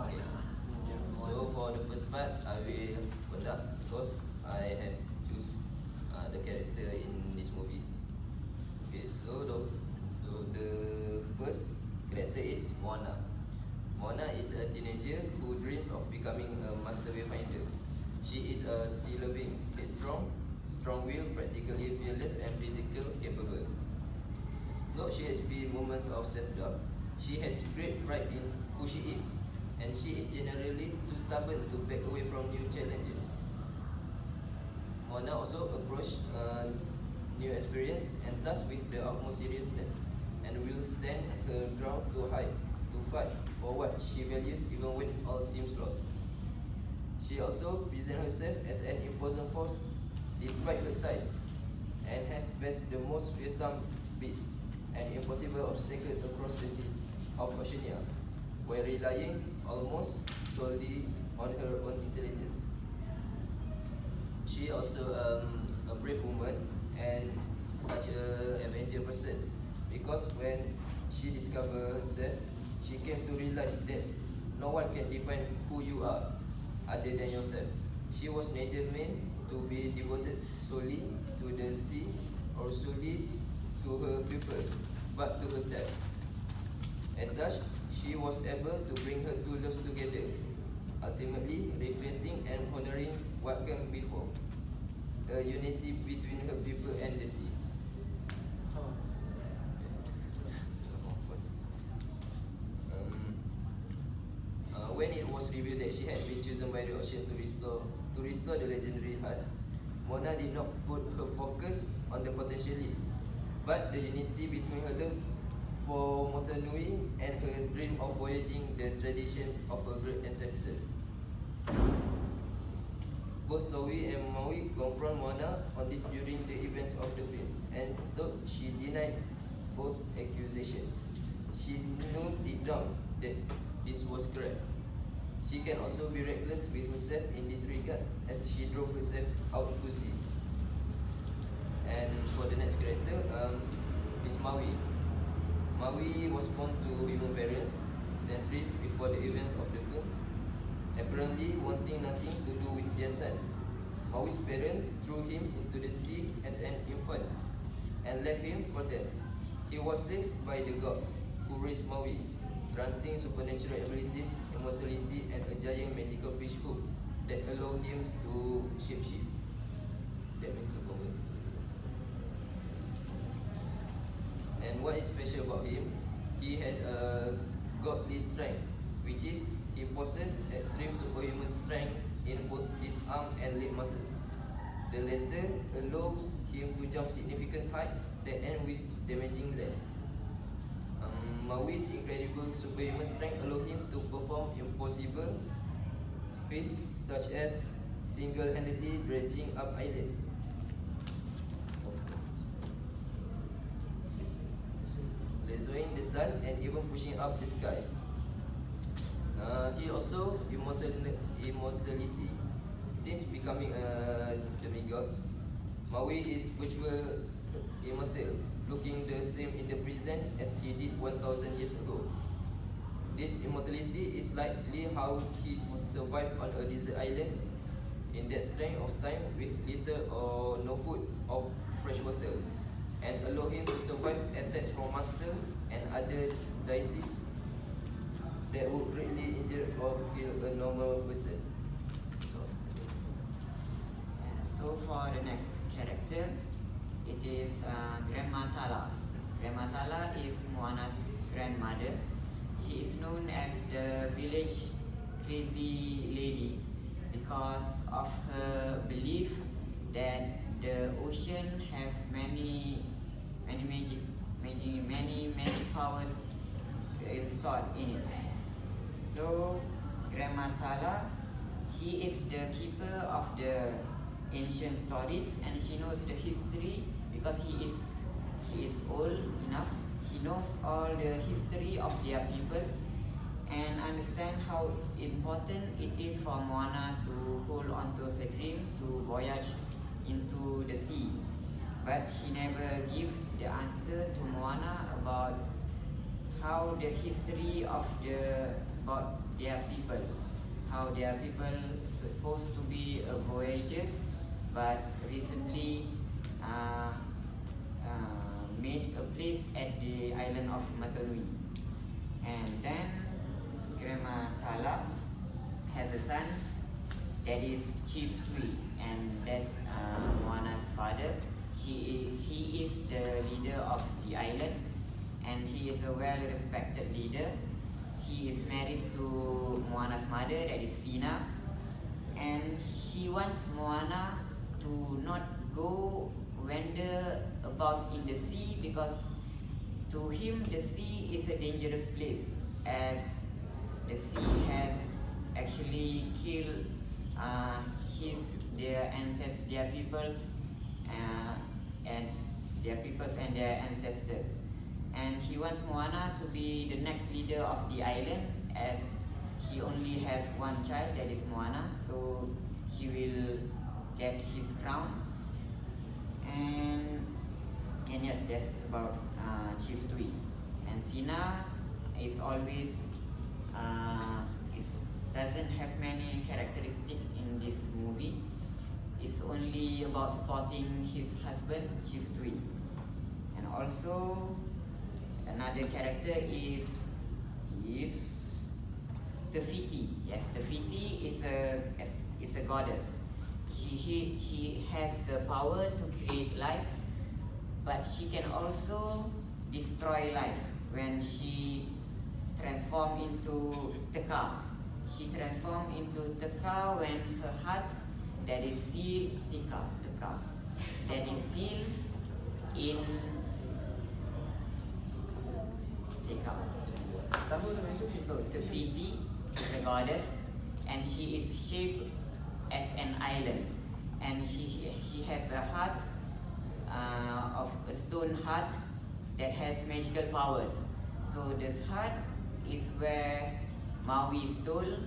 Okay. So for the first part, I will conduct because I have choose the character in this movie. Okay, so the first character is Moana. Moana is a teenager who dreams of becoming a master wayfinder. She is a sea-loving, headstrong, strong-willed, practically fearless, and physically capable. Though she has been moments of self-doubt, she has great pride in who she is, and she is generally too stubborn to back away from new challenges. Moana also approached new experience and thus with the utmost seriousness, and will stand her ground to fight for what she values even when all seems lost. She also presents herself as an imposing force despite her size, and has faced the most fearsome beasts and impossible obstacles across the seas of Oceania, while relying almost solely on her own intelligence. She also a brave woman and such an adventure person, because when she discovered herself, she came to realize that no one can define who you are other than yourself. She was neither meant to be devoted solely to the sea or solely to her people, but to herself. As such, she was able to bring her two loves together, ultimately recreating and honoring what came before, a unity between her people and the sea. When it was revealed that she had been chosen by the ocean to restore the legendary heart, Moana did not put her focus on the potentially, but the unity between her love for Motunui and her dream of voyaging the tradition of her great ancestors. Both Lowy and Maui confront Moana on this during the events of the film, and though she denied both accusations, she knew deep down that this was correct. She can also be reckless with herself in this regard, and she drove herself out to sea. And for the next character, is Maui. Maui was born to human parents centuries before the events of the film, apparently wanting nothing to do with their son. Maui's parents threw him into the sea as an infant and left him for dead. He was saved by the gods who raised Maui, granting supernatural abilities, immortality, and a giant magical fish hook that allowed him to shapeshift. That means to convert. And what is special about him? He has a godly strength, which is he possesses extreme superhuman strength in both his arm and leg muscles. The latter allows him to jump significant height that end with damaging land. Maui's incredible superhuman strength allowed him to perform impossible feats such as single-handedly dredging up island, lassoing the sun, and even pushing up the sky. He also immortality. Since becoming a demigod, Maui is virtually immortal, looking the same in the present as he did 1,000 years ago. This immortality is likely how he survived on a desert island in that stretch of time with little or no food or fresh water, and allow him to survive attacks from monsters and other deities that would greatly injure or kill a normal person. So for the next character, it is Grandma Tala. Grandma Tala is Moana's grandmother. She is known as the village crazy lady because of her belief that the ocean has many magic powers is stored in it. So Grandma Tala, she is the keeper of the ancient stories, and she knows the history because she is old enough. She knows all the history of their people and understand how important it is for Moana to hold on to her dream to voyage into the sea. But she never gives the answer to Moana about how the history of the about their people, how their people supposed to be voyagers, but recently made a place at the island of Matanui. And then Grandma Tala has a son that is Chief Tui, and that's Moana's father. He is the leader of the island, and he is a well-respected leader. He is married to Moana's mother, that is Sina, and he wants Moana to not go wander about in the sea, because to him the sea is a dangerous place, as the sea has actually killed their peoples and their ancestors. And he wants Moana to be the next leader of the island, as she only has one child, that is Moana, so she will get his crown. And yes, that's about Chief Tui. And Sina is always doesn't have many characteristics in this movie. It's only about supporting his husband, Chief Tui. And also another character is Tefiti. Yes, Tefiti is a goddess. She has the power to create life, but she can also destroy life when she transforms into Teka. She transforms into Teka when her heart that is sealed Teka, that is sealed in Teka. So Tefiti is a goddess, and she is shaped as an island, and she has a heart of a stone heart that has magical powers. So this heart is where Maui stole.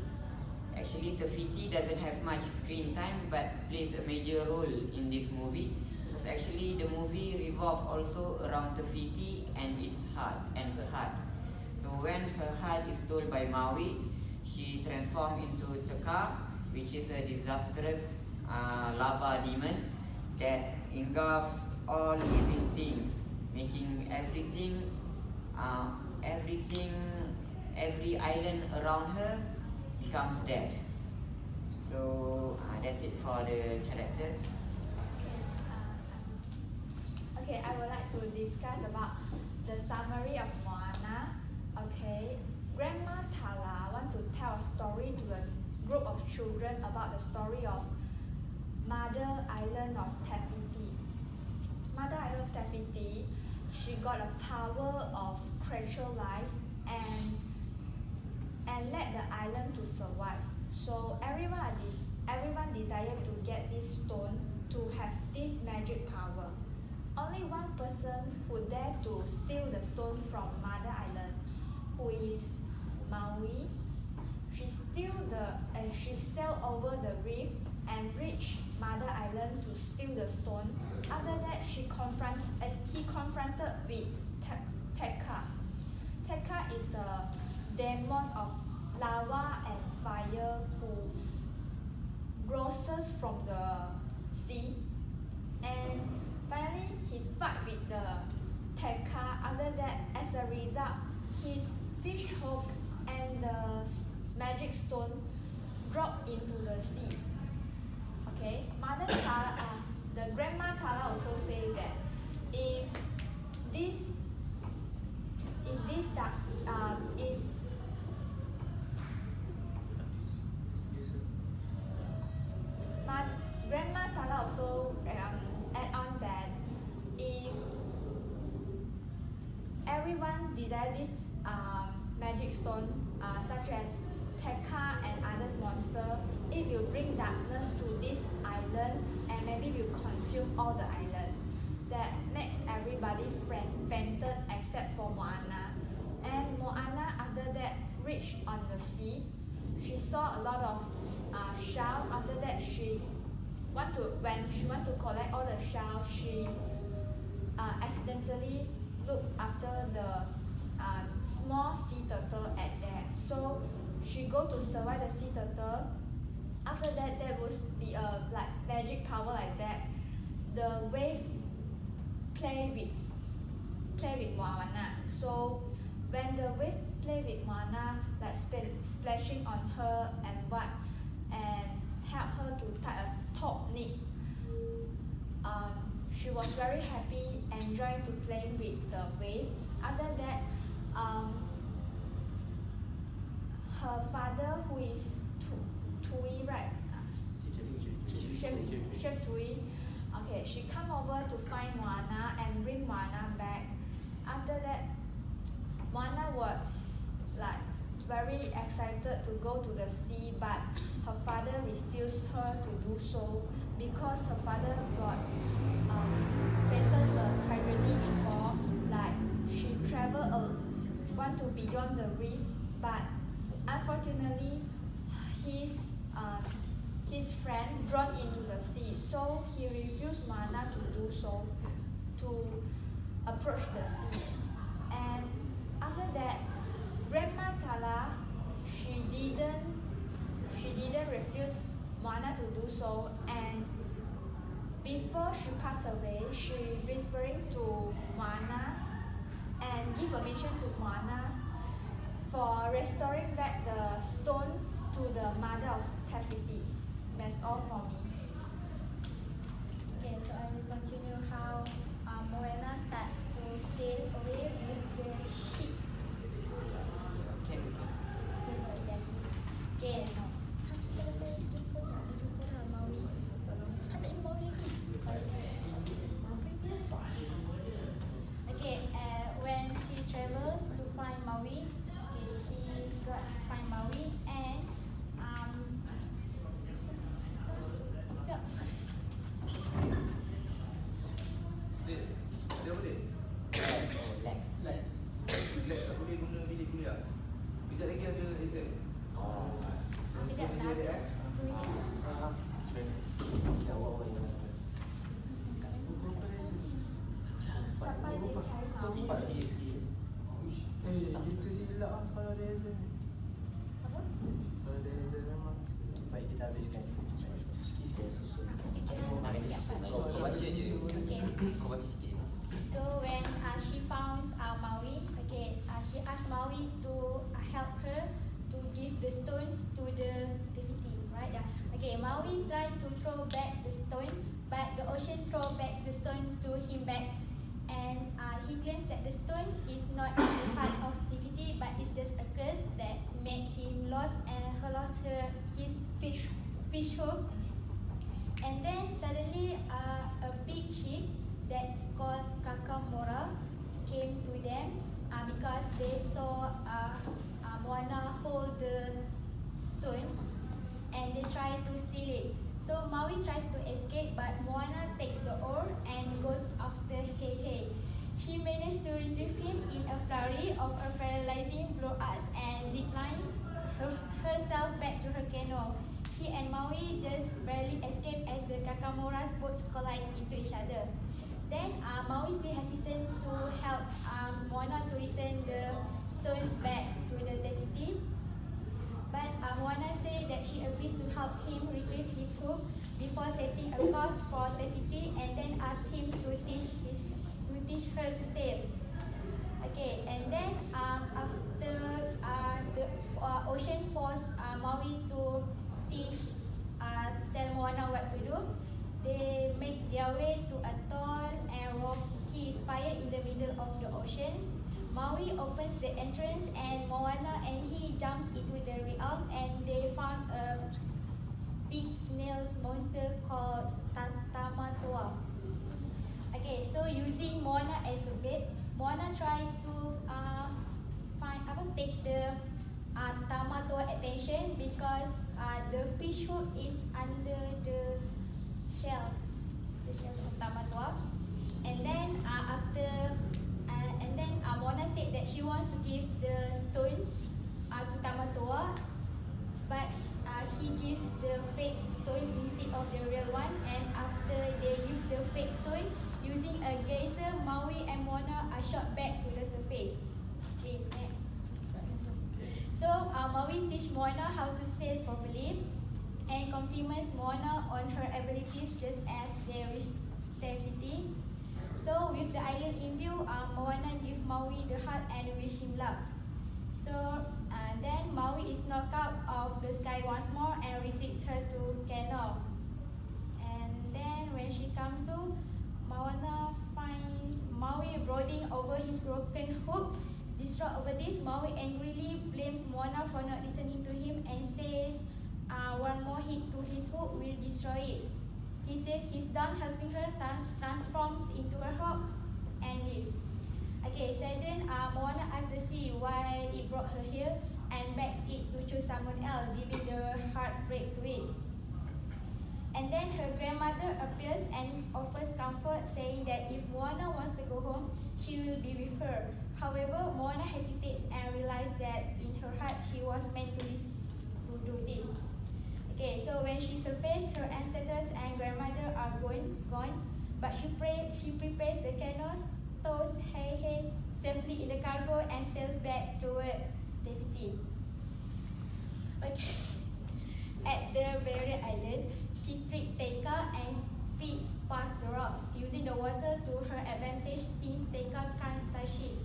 Actually, Tefiti doesn't have much screen time, but plays a major role in this movie, because actually the movie revolves also around Tefiti and its heart and her heart. So when her heart is stolen by Maui, she transforms into Teka, which is a disastrous lava demon that engulfs all living things, making every island around her becomes dead. So that's it for the character. Okay, I would like to discuss about the summary of Moana. Okay, Grandma Tala want to tell a story to a group of children about the story of Mother Island of Tefiti. Mother Island of Tefiti, she got a power of creature life and let the island to survive. So everyone desired to get this stone to have this magic power. Only one person who dare to steal the stone from Mother Island, who is Maui. She sailed over the reef and reached Mother Island to steal the stone. After that, he confronted with Teka. Teka is a demon of lava and fire who rises from the sea. And finally, he fought with the Teka. After that, as a result, his fish hook and the magic stone dropped into the sea. Okay, the Grandma Tala also say that if Grandma Tala also add on that if everyone desire this magic stone, such as Teka and others monster, it will bring darkness to this island and maybe will consume all the island. That makes everybody fainted except for Moana. And Moana, after that, reached on the sea. She saw a lot of shells. After that, when she want to collect all the shells, she accidentally looked after the small sea turtle at there. So she go to survive the sea turtle. After that, there will be a like magic power like that. The wave play with Moana. So when the wave play with Moana, like splashing on her and help her to tie a top knit. She was very happy, enjoying to play with the wave. After that, her father, who is Tui, right? Chef Tui. Okay, she come over to find Moana and bring Moana back. After that, Moana was like very excited to go to the sea, but her father refused her to do so because her father got faces a tragedy before. Like she traveled want to beyond the reef, but unfortunately, his friend drowned into the sea, so he refused Moana to do so, to approach the sea. And after that, Grandma Tala, she didn't refuse Moana to do so, and before she passed away, she whispering to Moana and give permission to Moana for restoring back the stone to the mother of Tafiti. That's all for me. Okay, so I will continue how Moana starts to sail away with the ship. Yes. Okay. Okay, when she travels to find Maui, okay, she's got to find Maui and Dia boleh? Relax tak boleh guna bilik kuliah. Kejap lagi ada exam. Kejap Dia ada Sampai dia cari Maui. Kita silap lah kalau ada exam. apa? Kalau ada exam memang baik kita habiskan. Sikit-sikit susun. Kau baca je. Okay. Kau baca sikit. So when she found Maui, okay, she asked Maui to help her to give the stones to the Tafiti, right? Okay, Maui tries to throw back the stone, but the ocean throw back the stone to him back, and he claims that the stone is not a part of Tafiti, but it's just a curse that made him lost his fish hook. And then suddenly a big ship that's called Kakamora came to them because they saw Moana hold the stone and they tried to steal it. So Maui tries to escape, but Moana takes the oar and goes after Hei. She managed to retrieve him in a flurry of a paralyzing blow-ups and ziplines herself back to her canoe. She and Maui just barely escaped as the Kakamora's boats collide into each other. Then Maui still hesitant to help Moana to return the stones back to the Tafiti. But Moana said that she agrees to help him retrieve his hook before setting a course for Tafiti, and then asked him to teach her to sail. Okay, and then after the ocean forced Maui to tell Moana what to do, they make their way to a tall and rocky spire in the middle of the ocean. Maui opens the entrance and Moana and he jumps into the realm, and they found a big snail monster called Tamatoa. Okay, so using Moana as a bait, Moana tried to take the Tamatoa attention because the fish hook is under the shells of Tamatoa. And then Moana said that she wants to give the stones to Tamatoa, but she gives the fake stone instead of the real one. And after they use the fake stone, using a geyser, Maui and Moana are shot back to the surface. Okay, next. So Maui teach Moana how to sail properly and compliments Moana on her abilities just as Darwish activity. So with the island in view, Moana give Maui the heart and wish him luck. So then Maui is knocked out of the sky once more and retreats her to Kano. And then when she comes to, Moana finds Maui brooding over his broken hook. Distraught over this, Maui angrily blames Moana for not listening to him and says one more hit to his hook will destroy it. He says he's done helping her, transforms into a hawk and leaves. Okay, so then Moana asks the sea why it brought her here and begs it to choose someone else, giving the heartbreak to it. And then her grandmother appears and offers comfort, saying that if Moana wants to go home, she will be with her. However, Moana hesitates and realizes that in her heart she was meant to do this. Okay, so when she surfaces, her ancestors and grandmother are gone, but she prepares the canoes, tows Hey safely in the cargo and sails back toward Tahiti. Okay. At the barrier island, she tricks Teka and speeds past the rocks, using the water to her advantage since Teka can't touch it.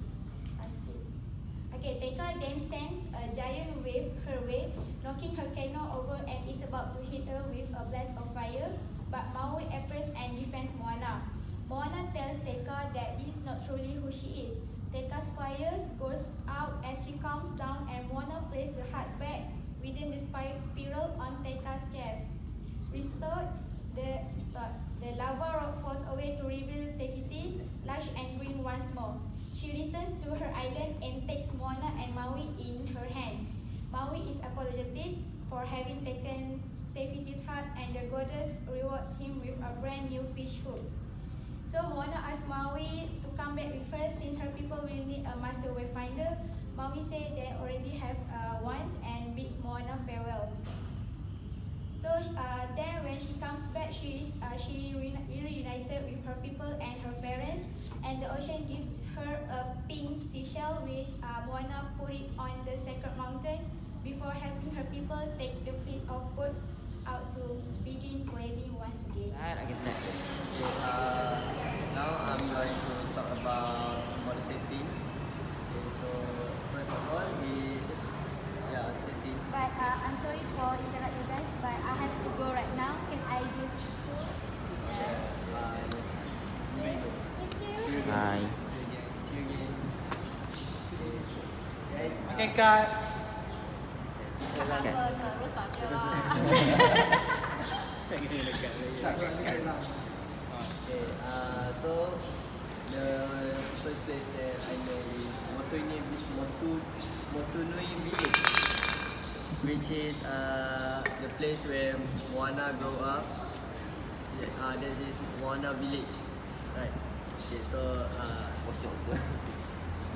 Okay, Teka then sends a giant wave her way, knocking her canoe over and is about to hit her with a blast of fire, but Maui appears and defends Moana. Moana tells Teka that this is not truly who she is. Teka's fire goes out as she calms down and Moana places the heart back within the spiral on Teka's chest. Restored, the lava rock falls away to reveal Tahiti, lush and green once more. She returns to her island and takes Moana and Maui in her hand. Maui is apologetic for having taken Tahiti's heart and the goddess rewards him with a brand new fish hook. So Moana asks Maui to come back with her since her people will need a master wayfinder. Maui says they already have one and bids Moana farewell. So then when she comes back, she reunited with her people and her parents, and the ocean gives her a pink seashell which Moana put it on the sacred mountain before helping her people take the fleet of boats out to begin voyaging once again. I guess that's it. Okay, now I'm going to talk about the settings. Okay, so first of all is settings. But I'm sorry for interrupt you guys, but I have to go right now. Can I just go? Yes. Thank you. Bye. See you again. Guys. Okay, cut. Apa terus saja lah. Okay, so the first place that I know is Motunui Village, which is the place where Moana grew up. This is Moana Village, right? Okay, so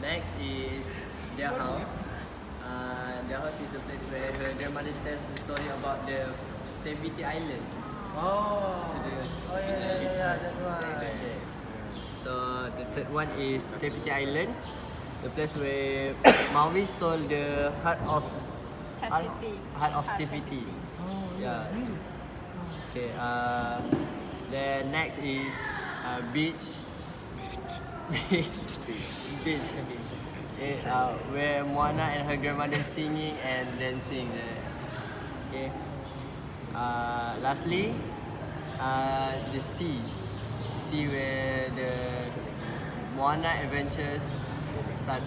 next is their house. Their house is the place where her grandmother tells the story about the Tahiti Island. That one. Okay. So the third one is Tahiti Island, the place where Maui stole the heart of Tahiti. Yeah. Okay. Then next is beach. Okay, where Moana and her grandmother singing and dancing. Okay. Lastly, the sea. The sea where the Moana adventures start.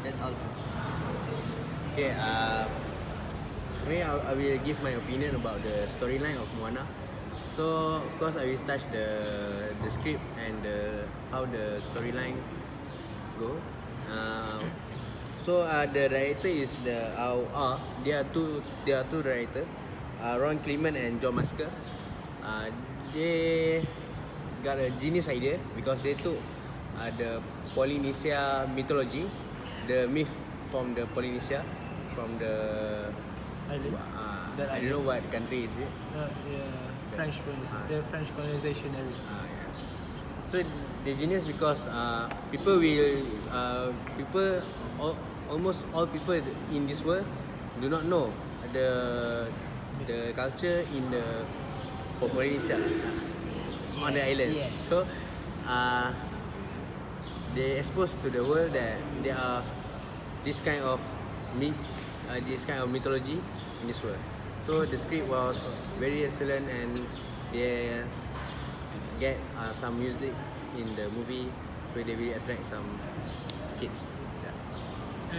That's all. Okay, maybe I will give my opinion about the storyline of Moana. So of course I will touch the script and how the storyline go. So the director is there are two directors, Ron Clement and John Masker. They got a genius idea because they took the Polynesia mythology, the myth from the Polynesia, from the Island. I don't know what country is it. The French colonization area. Yeah. So they genius because people almost all people in this world do not know the culture in the Polynesia on the island. Yes. So they exposed to the world that there are this kind of mythology in this world. So the script was very excellent, and they get some music in the movie where they will attract some kids. Yeah.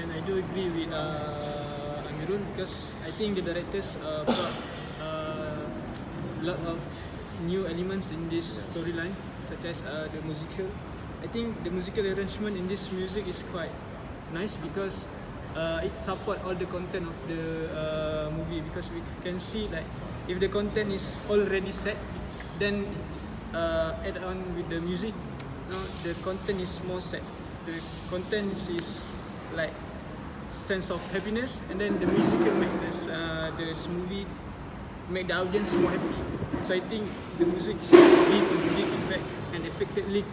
And I do agree with Amirul, because I think the directors brought a lot of new elements in this storyline, such as the musical. I think the musical arrangement in this music is quite nice, because it support all the content of the movie, because we can see like if the content is already set, then add on with the music, the content is more set. The content is like sense of happiness, and then the musical make this movie make the audience more happy. So I think the music give a big effect and effectively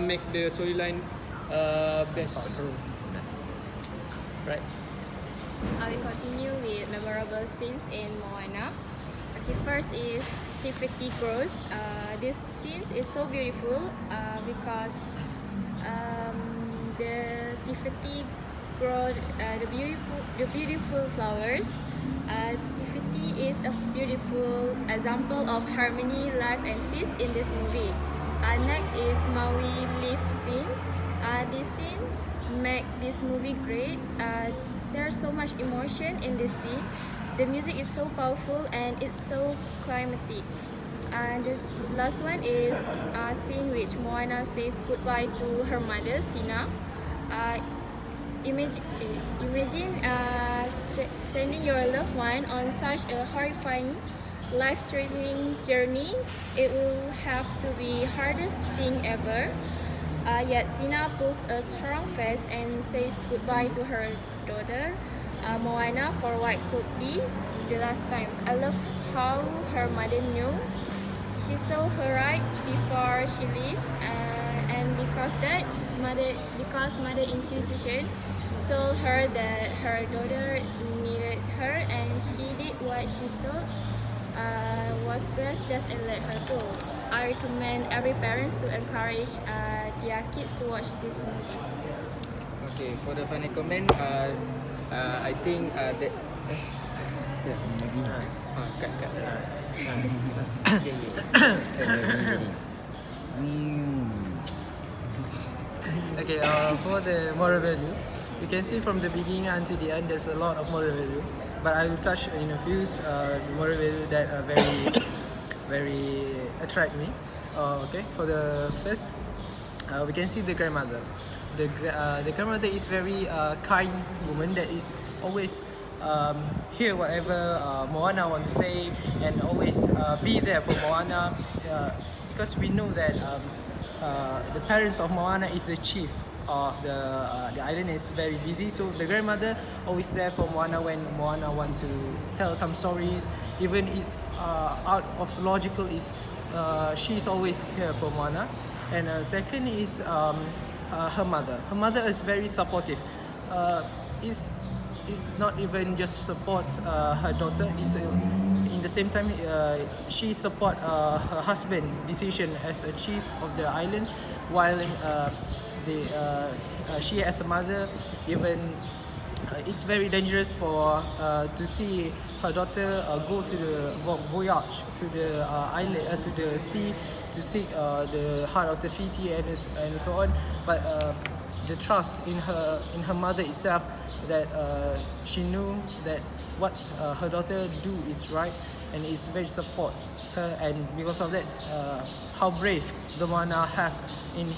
make the storyline best. Right. I will continue with memorable scenes in Moana. Okay, first is Tiffany Cross. This scene is so beautiful because the Tiffany grow the beautiful flowers. Tiffany is a beautiful example of harmony, life, and peace in this movie. Next is Maui leaf scenes. This scene make this movie great. There's so much emotion in this scene. The music is so powerful and it's so climatic. And the last one is a scene which Moana says goodbye to her mother, Sina. Imagine sending your loved one on such a horrifying, life-threatening journey. It will have to be hardest thing ever. Yet Sina pulls a strong face and says goodbye to her daughter, Moana, for what could be the last time. I love how her mother knew. She saw her right before she left, and because mother intuition told her that her daughter needed her, and she did what she thought was best, just and let her go. I recommend every parents to encourage their kids to watch this movie. Okay, for the final comment, I think that Okay, for the moral value, you can see from the beginning until the end there's a lot of moral value, but I will touch in a few moral value that are very attract me. Okay, for the first, we can see the grandmother. The grandmother is very kind woman that is always hear whatever Moana want to say, and always be there for Moana, because we know that the parents of Moana is the chief of the island, is very busy, so the grandmother always there for Moana when Moana want to tell some stories, even it's out of logical, is she's always here for Moana. And second is her mother. Her mother is very supportive. Is not even just support her daughter, is in the same time she support her husband decision as a chief of the island, while she as a mother, even it's very dangerous for to see her daughter go to the voyage to the island, to the sea, to seek the heart of the Fiji and so on. But the trust in her mother itself, that she knew that what her daughter do is right, and is very support her, and because of that, how brave the Moana have in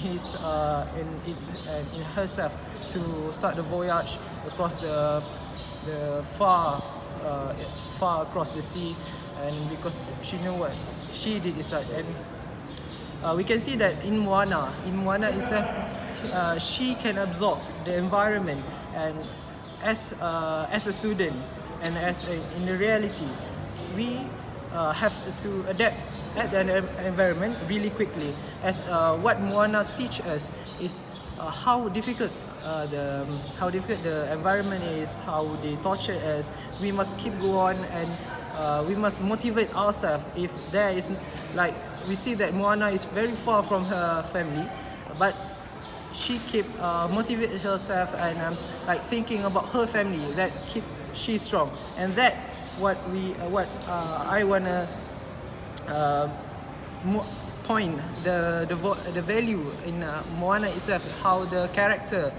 herself to start the voyage across the far across the sea, and because she knew what she did is right. And we can see that in Moana itself, she can absorb the environment, and as a student and in the reality, we have to adapt at the environment really quickly. As what Moana teach us is how difficult the environment is, how they torture us. We must keep go on, and we must motivate ourselves. If there is, like, we see that Moana is very far from her family, but she keep motivate herself and like thinking about her family, that keep she strong. And that what I wanna point the value in Moana itself, how the character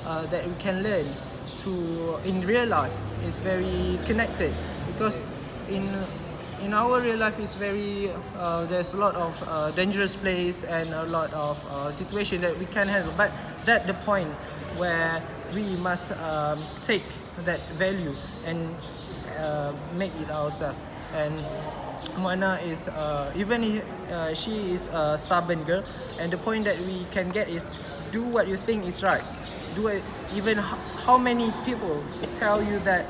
that we can learn to in real life is very connected, because in our real life is very there's a lot of dangerous place and a lot of situation that we can handle, but that the point where we must take that value and make it ourselves. And Moana is even if she is a stubborn girl, and the point that we can get is do what you think is right. Do it even how many people tell you that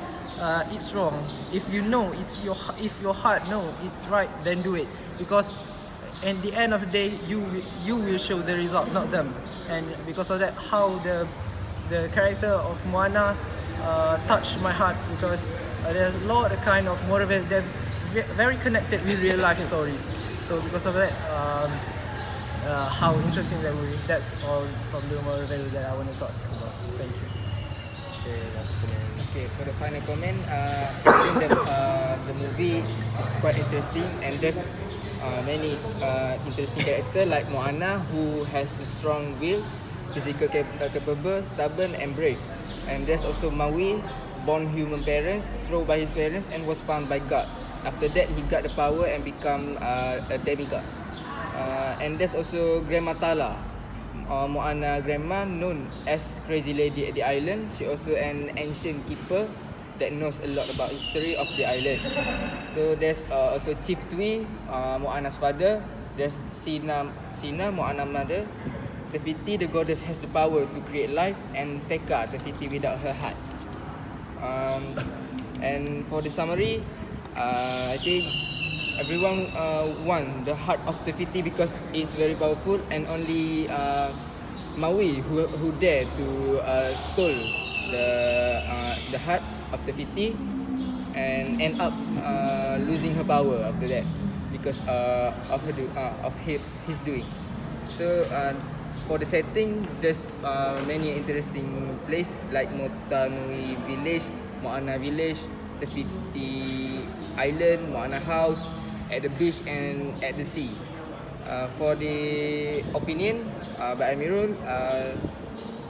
it's wrong. If you know if your heart know it's right, then do it, because at the end of the day you will show the result, not them. And because of that, how the character of Moana touched my heart, because there's a lot of kind of motivate. They're very connected with real life stories. So because of that, how interesting that movie. That's all from the moral value that I want to talk about. Thank you. Okay, for the final comment, I think the movie is quite interesting, and there's many interesting characters like Moana, who has a strong will, physical capable, stubborn and brave. And there's also Maui, born human parents, thrown by his parents and was found by God. After that, he got the power and become a demigod. And there's also Grandma Tala, Moana grandma, known as Crazy Lady at the island. She also an ancient keeper that knows a lot about history of the island. So there's also Chief Tui, Moana's father. There's Sina, Moana's mother. Tefiti, the goddess, has the power to create life, and Teka, Tefiti without her heart. And for the summary, I think everyone want the heart of Tefiti because it's very powerful, and only Maui who dare to stole the heart of Tefiti and end up losing her power after that because of his doing. So for the setting, there's many interesting place like Motanui village, Moana village, Tefiti island, Moana house, at the beach and at the sea. For the opinion by Amirul,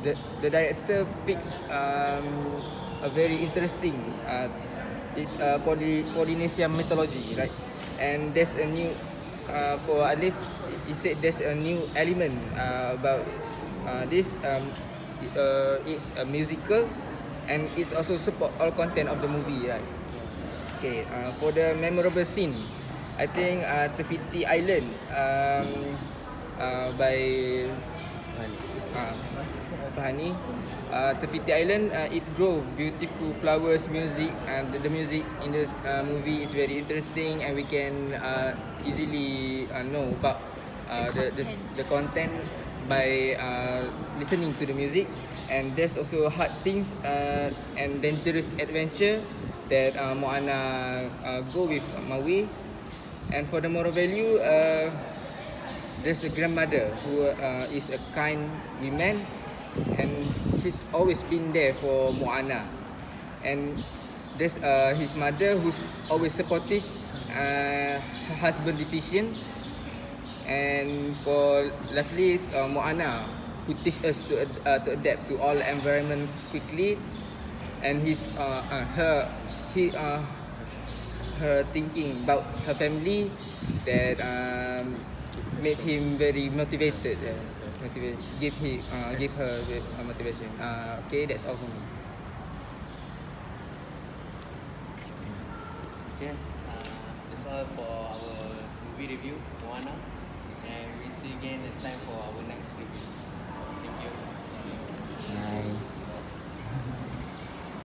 the director picks a very interesting it's Polynesian mythology, right? And there's a new for Alif, he said there's a new element about this. It's a musical, and it's also support all content of the movie, right? Okay, for the memorable scene, I think Tefiti Island by Fahani. Tefiti Island, it grow beautiful flowers, music, and the music in this movie is very interesting, and we can easily know about the content by listening to the music. And there's also hard things and dangerous adventure that Moana go with Maui. And for the moral value, there's a grandmother who is a kind woman, and he's always been there for Moana. And there's his mother who's always supportive her husband's decision. And for lastly, Moana, who teach us to adapt to all environment quickly, and her thinking about her family that makes him very motivated. Give her motivation. Okay, that's all for me. Okay, that's all for our movie review, Moana, and we see again next time for our next review. Thank you. Bye.